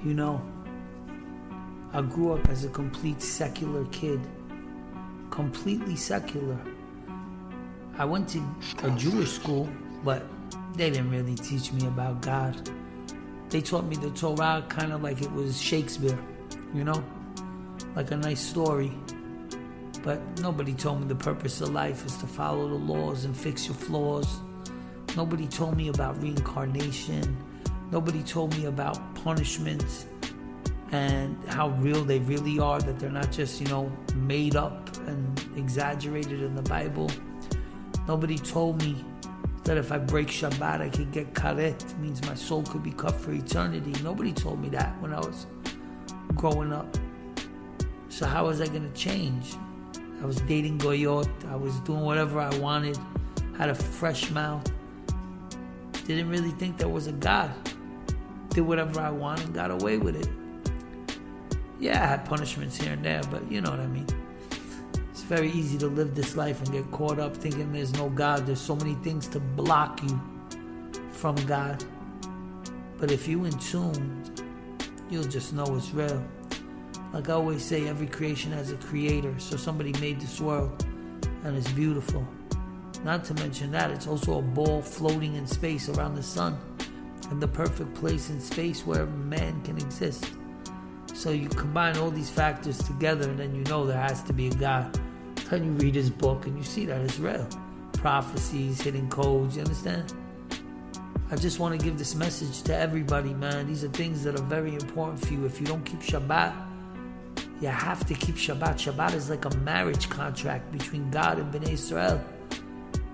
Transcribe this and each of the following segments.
You know, I grew up as a complete secular kid. Completely secular. I went to a Jewish school, but they didn't really teach me about God. They taught me the Torah kind of like it was Shakespeare, you know? Like a nice story. But nobody told me the purpose of life is to follow the laws and fix your flaws. Nobody told me about reincarnation. Nobody told me about punishments and how real they really are, that they're not just, made up and exaggerated in the Bible. Nobody told me that if I break Shabbat, I could get karet, means my soul could be cut for eternity. Nobody told me that when I was growing up. So how was I going to change? I was dating goyot. I was doing whatever I wanted. Had a fresh mouth. Didn't really think there was a God. Did whatever I wanted and got away with it. Yeah, I had punishments here and there, but you know what I mean. It's very easy to live this life and get caught up thinking there's no God. There's so many things to block you from God. But if you in tune, you'll just know it's real. Like I always say, every creation has a creator. So somebody made this world and it's beautiful. Not to mention that, it's also a ball floating in space around the sun, and the perfect place in space where man can exist. So you combine all these factors together, and then you know there has to be a God. Then you read his book and you see that it's real. Prophecies, hidden codes, you understand? I just want to give this message to everybody, man. These are things that are very important for you. If you don't keep Shabbat, you have to keep Shabbat. Shabbat is like a marriage contract between God and Bnei Israel.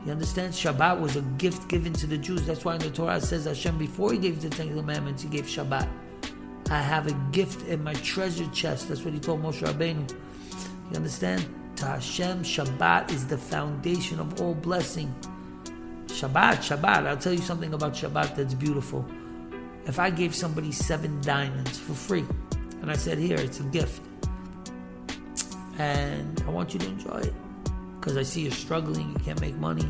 You understand? Shabbat was a gift given to the Jews. That's why in the Torah it says Hashem, before he gave the Ten Commandments, he gave Shabbat. I have a gift in my treasure chest. That's what he told Moshe Rabbeinu. You understand? To Hashem, Shabbat is the foundation of all blessing. Shabbat. I'll tell you something about Shabbat that's beautiful. If I gave somebody 7 diamonds for free, and I said, here, it's a gift, and I want you to enjoy it, because I see you're struggling, you can't make money.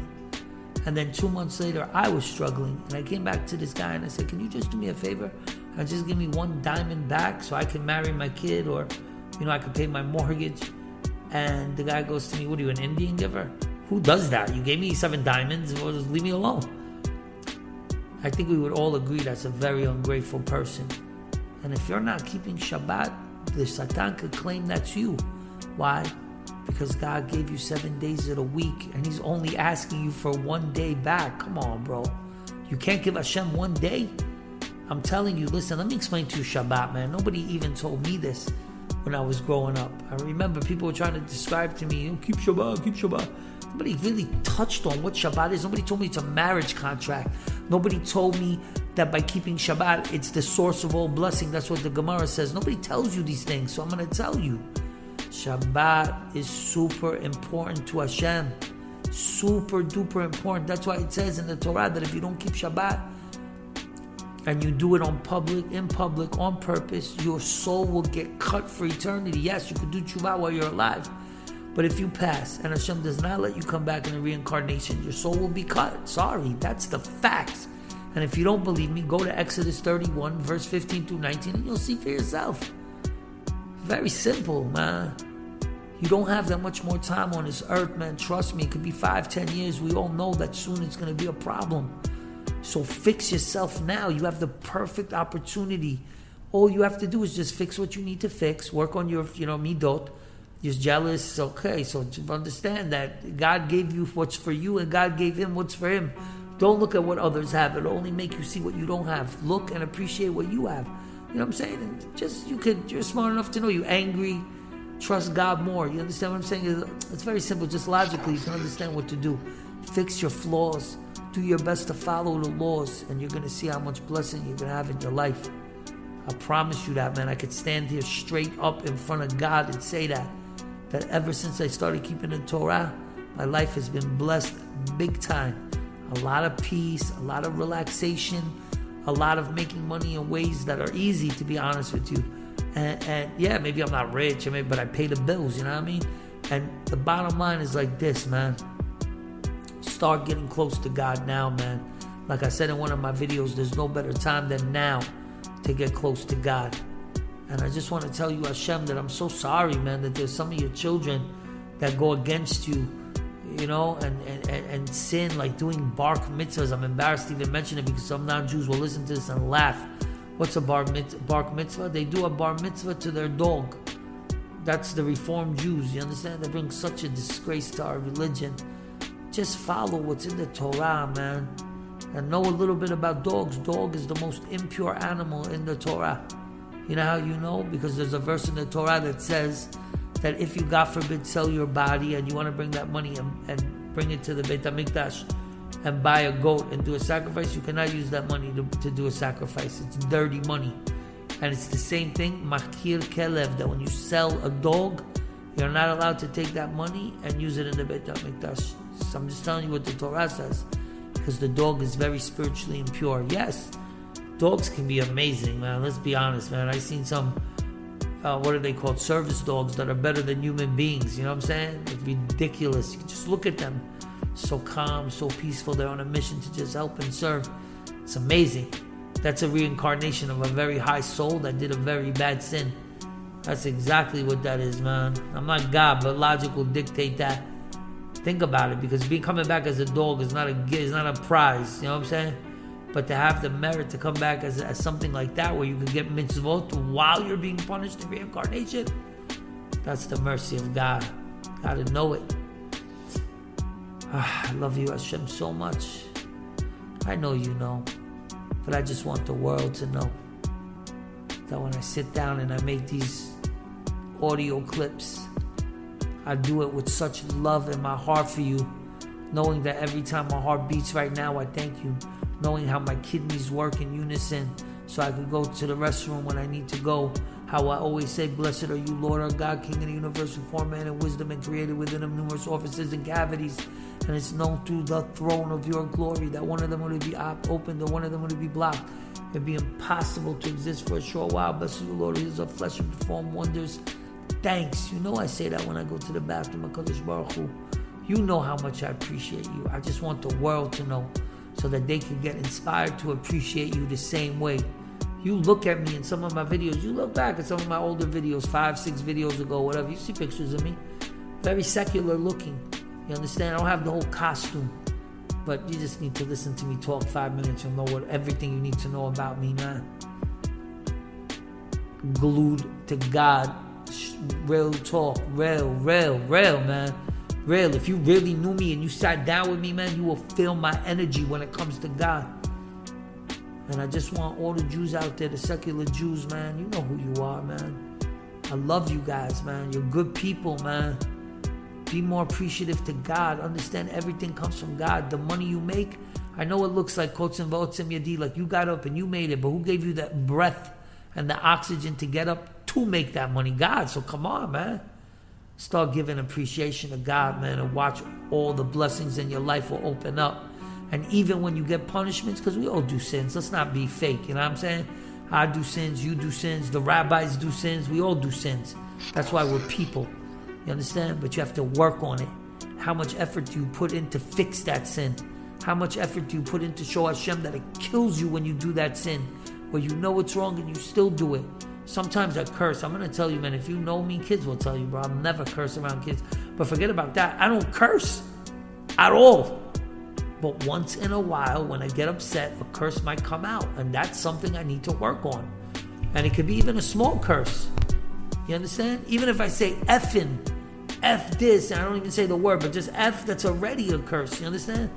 And then 2 months later, I was struggling, and I came back to this guy and I said, can you just do me a favor and just give me 1 diamond back so I can marry my kid, or I can pay my mortgage? And the guy goes to me, what are you, an Indian giver? Who does that? You gave me 7 diamonds, well, just leave me alone. I think we would all agree that's a very ungrateful person. And if you're not keeping Shabbat, the Satan could claim that's you. Why? Because God gave you 7 days of the week, and he's only asking you for 1 day back. Come on, bro. You can't give Hashem 1 day? I'm telling you, listen, let me explain to you Shabbat, man. Nobody even told me this when I was growing up. I remember people were trying to describe to me, keep Shabbat. Nobody really touched on what Shabbat is. Nobody told me it's a marriage contract. Nobody told me that by keeping Shabbat, it's the source of all blessing. That's what the Gemara says. Nobody tells you these things, so I'm going to tell you. Shabbat is super important to Hashem. Super duper important. That's why it says in the Torah that if you don't keep Shabbat and you do it in public, on purpose, your soul will get cut for eternity. Yes, you can do tshuva while you're alive, but if you pass and Hashem does not let you come back in a reincarnation, your soul will be cut. Sorry, that's the facts. And if you don't believe me, go to Exodus 31, verse 15 through 19, and you'll see for yourself. Very simple, man. You don't have that much more time on this earth, man. Trust me, it could be 5-10 years. We all know that soon it's going to be a problem. So fix yourself now. You have the perfect opportunity. All you have to do is just fix what you need to fix. Work on your, midot. You're jealous. Okay, so understand that God gave you what's for you and God gave him what's for him. Don't look at what others have. It'll only make you see what you don't have. Look and appreciate what you have. You know what I'm saying? And you're smart enough to know you're angry. Trust God more. You understand what I'm saying? It's very simple. Just logically, you can understand what to do. Fix your flaws. Do your best to follow the laws, and you're going to see how much blessing you're going to have in your life. I promise you that, man. I could stand here straight up in front of God and say that ever since I started keeping the Torah, my life has been blessed big time. A lot of peace, a lot of relaxation, a lot of making money in ways that are easy, to be honest with you. And yeah, maybe I'm not rich, but I pay the bills, you know what I mean? And the bottom line is like this, man. Start getting close to God now, man. Like I said in one of my videos, there's no better time than now to get close to God. And I just want to tell you, Hashem, that I'm so sorry, man, that there's some of your children that go against you, you know, and sin, like doing bar mitzvahs. I'm embarrassed to even mention it because some non-Jews will listen to this and laugh. What's a bar mitzvah? They do a bar mitzvah to their dog. That's the Reformed Jews, you understand? They bring such a disgrace to our religion. Just follow what's in the Torah, man. And know a little bit about dogs. Dog is the most impure animal in the Torah. You know how you know? Because there's a verse in the Torah that says that if you, God forbid, sell your body and you want to bring that money and bring it to the Beit HaMikdash and buy a goat and do a sacrifice, you cannot use that money to do a sacrifice. It's dirty money. And it's the same thing, Machir Kelev, that when you sell a dog, you're not allowed to take that money and use it in the Beit HaMikdash. So I'm just telling you what the Torah says, because the dog is very spiritually impure. Yes, dogs can be amazing, man. Let's be honest, man. I've seen some, what are they called? Service dogs that are better than human beings. You know what I'm saying? It's ridiculous. You can just look at them. So calm, so peaceful. They're on a mission to just help and serve. It's amazing. That's a reincarnation of a very high soul that did a very bad sin. That's exactly what that is, man. I'm not God, but logic will dictate that. Think about it, because coming back as a dog is not a prize. You know what I'm saying? But to have the merit to come back as something like that, where you can get mitzvot while you're being punished in reincarnation, that's the mercy of God. Gotta know it. I love you, Hashem, so much. I know you know, but I just want the world to know that when I sit down and I make these audio clips, I do it with such love in my heart for you, knowing that every time my heart beats right now, I thank you. Knowing how my kidneys work in unison so I can go to the restroom when I need to go. How I always say, blessed are you, Lord our God, King of the universe, who formed man in wisdom and created within him numerous orifices and cavities. And it's known through the throne of your glory that one of them would be opened or one of them would be blocked. It'd be impossible to exist for a short while. Blessed you, Lord, who is of flesh and perform wonders. Thanks. You know I say that when I go to the bathroom, HaKadosh Baruch Hu. You know how much I appreciate you. I just want the world to know, so that they can get inspired to appreciate you the same way. You look at me in some of my videos, you look back at some of my older videos, 5-6 videos ago, whatever, you see pictures of me. Very secular looking. You understand? I don't have the whole costume. But you just need to listen to me talk 5 minutes. You'll know everything you need to know about me, man. Glued to God. Real talk. Real, man. Real. If you really knew me and you sat down with me, man, you will feel my energy when it comes to God. And I just want all the Jews out there, the secular Jews, man, you know who you are, man. I love you guys, man. You're good people, man. Be more appreciative to God. Understand everything comes from God. The money you make, I know it looks like kotzim v'otzim yadi, like you got up and you made it, but who gave you that breath and the oxygen to get up to make that money? God. So come on, man. Start giving appreciation to God, man, and watch all the blessings in your life will open up. And even when you get punishments, because we all do sins, let's not be fake, you know what I'm saying? I do sins, you do sins, the rabbis do sins, we all do sins. That's why we're people, you understand? But you have to work on it. How much effort do you put in to fix that sin? How much effort do you put in to show Hashem that it kills you when you do that sin, where you know it's wrong and you still do it? Sometimes I curse. I'm going to tell you, man, if you know me, kids will tell you, bro, I'll never curse around kids. But forget about that. I don't curse at all. But once in a while, when I get upset, a curse might come out. And that's something I need to work on. And it could be even a small curse. You understand? Even if I say effing, F this, and I don't even say the word, but just F, that's already a curse. You understand?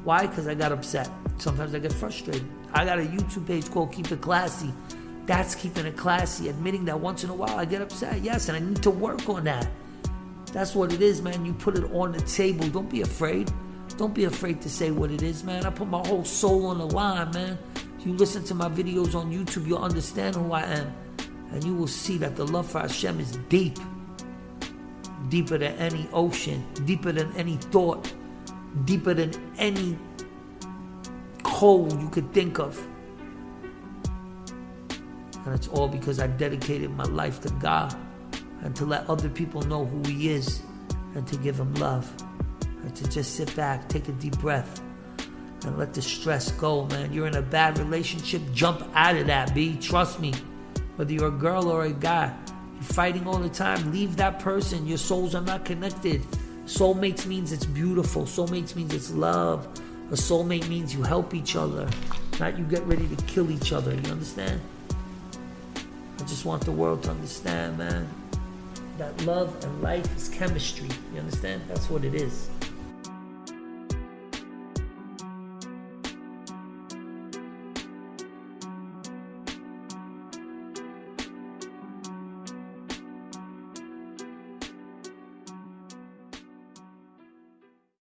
Why? Because I got upset. Sometimes I get frustrated. I got a YouTube page called Keep It Classy. That's keeping it classy, admitting that once in a while I get upset. Yes, and I need to work on that. That's what it is, man. You put it on the table. Don't be afraid. Don't be afraid to say what it is, man. I put my whole soul on the line, man. You listen to my videos on YouTube, you'll understand who I am. And you will see that the love for Hashem is deep. Deeper than any ocean. Deeper than any thought. Deeper than any hole you could think of. And it's all because I dedicated my life to God and to let other people know who He is and to give Him love and to just sit back, take a deep breath and let the stress go, man. You're in a bad relationship, jump out of that, B. Trust me. Whether you're a girl or a guy, you're fighting all the time, leave that person. Your souls are not connected. Soulmates means it's beautiful. Soulmates means it's love. A soulmate means you help each other, not you get ready to kill each other. You understand? I just want the world to understand, man, that love and life is chemistry. You understand? That's what it is.